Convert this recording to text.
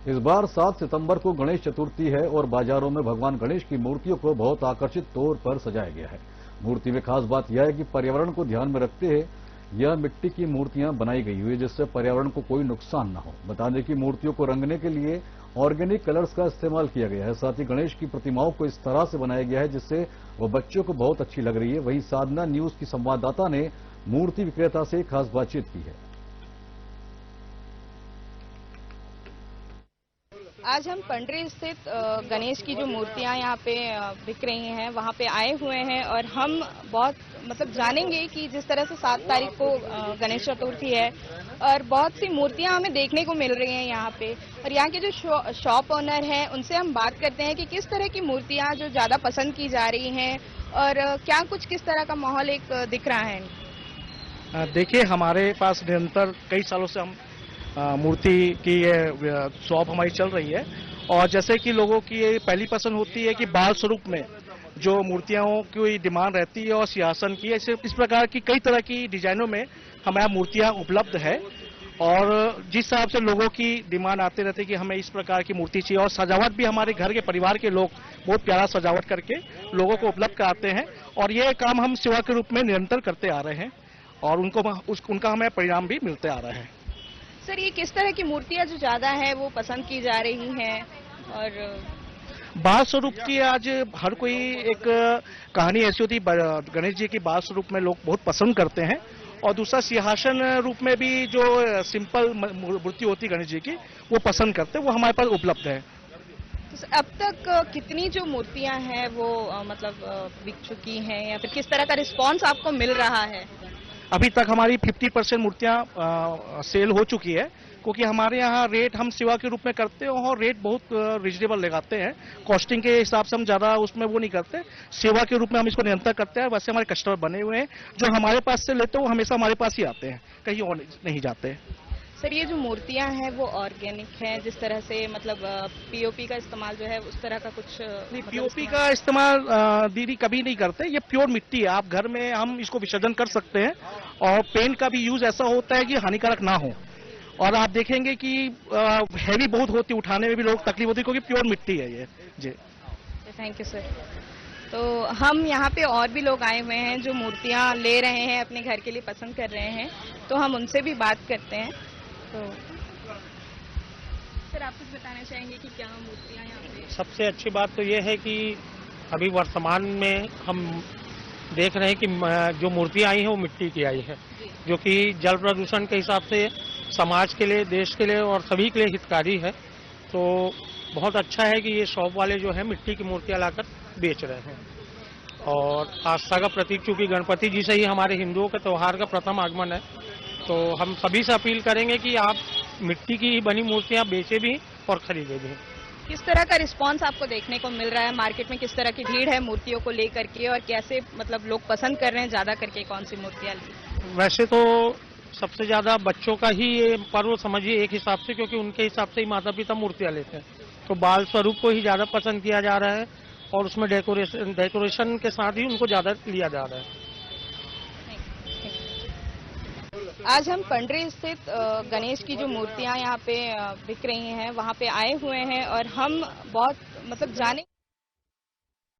इस बार 7 सितंबर को गणेश चतुर्थी है और बाजारों में भगवान गणेश की मूर्तियों को बहुत आकर्षित तौर पर सजाया गया है। मूर्ति में खास बात यह है कि पर्यावरण को ध्यान में रखते हुए यह मिट्टी की मूर्तियां बनाई गई हुई है, जिससे पर्यावरण को कोई नुकसान न हो। बता दें कि मूर्तियों को रंगने के लिए ऑर्गेनिक कलर्स का इस्तेमाल किया गया है। साथ ही गणेश की प्रतिमाओं को इस तरह से बनाया गया है जिससे वो बच्चों को बहुत अच्छी लग रही है। वहीं साधना न्यूज की संवाददाता ने मूर्ति विक्रेता से खास बातचीत की है। आज हम पंडरी स्थित गणेश की जो मूर्तियां यहाँ पे बिक रही हैं वहाँ पे आए हुए हैं और हम बहुत जानेंगे कि जिस तरह से 7 तारीख को गणेश चतुर्थी है और बहुत सी मूर्तियां हमें देखने को मिल रही हैं यहाँ पे। और यहाँ के जो शॉप ओनर हैं उनसे हम बात करते हैं कि किस तरह की मूर्तियां जो ज़्यादा पसंद की जा रही हैं और क्या कुछ किस तरह का माहौल एक दिख रहा है। देखिए, हमारे पास निरंतर कई सालों से हम मूर्ति की ये शॉप हमारी चल रही है और जैसे कि लोगों की ये पहली पसंद होती है कि बाल स्वरूप में जो मूर्तियों की डिमांड रहती है और सिंहासन की, इस प्रकार की कई तरह की डिजाइनों में हमारे मूर्तियां उपलब्ध है। और जिस हिसाब से लोगों की डिमांड आते रहती है कि हमें इस प्रकार की मूर्ति चाहिए और सजावट भी हमारे घर के परिवार के लोग बहुत प्यारा सजावट करके लोगों को उपलब्ध कराते हैं और ये काम हम सेवा के रूप में निरंतर करते आ रहे हैं और उनका हमें परिणाम भी मिलते आ रहे हैं। सर, ये किस तरह की मूर्तियां जो ज्यादा है वो पसंद की जा रही हैं? और बाल स्वरूप की आज हर कोई एक कहानी ऐसी होती है, गणेश जी की बाल स्वरूप में लोग बहुत पसंद करते हैं और दूसरा सिंहासन रूप में भी जो सिंपल मूर्ति होती है गणेश जी की वो पसंद करते हैं, वो हमारे पास उपलब्ध है। तो अब तक कितनी जो मूर्तियां हैं वो बिक चुकी हैं या फिर किस तरह का रिस्पांस आपको मिल रहा है? अभी तक हमारी 50% मूर्तियां सेल हो चुकी है, क्योंकि हमारे यहाँ रेट हम सेवा के रूप में करते हैं और रेट बहुत रिजनेबल लगाते हैं। कॉस्टिंग के हिसाब से हम ज्यादा उसमें वो नहीं करते, सेवा के रूप में हम इसको निरंतर करते हैं। वैसे हमारे कस्टमर बने हुए हैं जो हमारे पास से लेते हैं, वो हमेशा हमारे पास ही आते हैं, कहीं और नहीं जाते। सर, ये जो मूर्तियां हैं वो ऑर्गेनिक हैं, जिस तरह से पीओपी का इस्तेमाल जो है उस तरह का कुछ नहीं, पीओपी का इस्तेमाल दीदी कभी नहीं करते। ये प्योर मिट्टी है, आप घर में हम इसको विसर्जन कर सकते हैं और पेंट का भी यूज ऐसा होता है कि हानिकारक ना हो। और आप देखेंगे कि हैवी बहुत होती, उठाने में भी लोग तकलीफ होती है क्योंकि प्योर मिट्टी है ये जी। Thank you sir. तो हम यहाँ पे और भी लोग आए हुए हैं जो मूर्तियाँ ले रहे हैं, अपने घर के लिए पसंद कर रहे हैं, तो हम उनसे भी बात करते हैं। तो सर, आप कुछ बताना चाहेंगे कि क्या मूर्तियाँ यहाँ पे? सबसे अच्छी बात तो ये है कि अभी वर्तमान में हम देख रहे हैं कि जो मूर्तियाँ आई हैं वो मिट्टी की आई है, जो कि जल प्रदूषण के हिसाब से समाज के लिए, देश के लिए और सभी के लिए हितकारी है। तो बहुत अच्छा है कि ये शॉप वाले जो है मिट्टी की मूर्तियाँ लाकर बेच रहे हैं और आस्था का प्रतीक, चूंकि गणपति जी से ही हमारे हिंदुओं के त्यौहार का प्रथम आगमन है, तो हम सभी से अपील करेंगे कि आप मिट्टी की ही बनी मूर्तियां बेचे भी और खरीदे भी। किस तरह का रिस्पांस आपको देखने को मिल रहा है मार्केट में? किस तरह की भीड़ है मूर्तियों को लेकर के और कैसे लोग पसंद कर रहे हैं ज्यादा करके कौन सी मूर्तियां ली? वैसे तो सबसे ज्यादा बच्चों का ही ये पर्व समझिए एक हिसाब से, क्योंकि उनके हिसाब से ही माता पिता मूर्तियां लेते हैं, तो बाल स्वरूप को ही ज्यादा पसंद किया जा रहा है और उसमें डेकोरेशन के साथ ही उनको ज्यादा लिया जा रहा है। आज हम पंडरी स्थित गणेश की जो मूर्तियां यहाँ पे बिक रही हैं वहाँ पे आए हुए हैं और हम बहुत जाने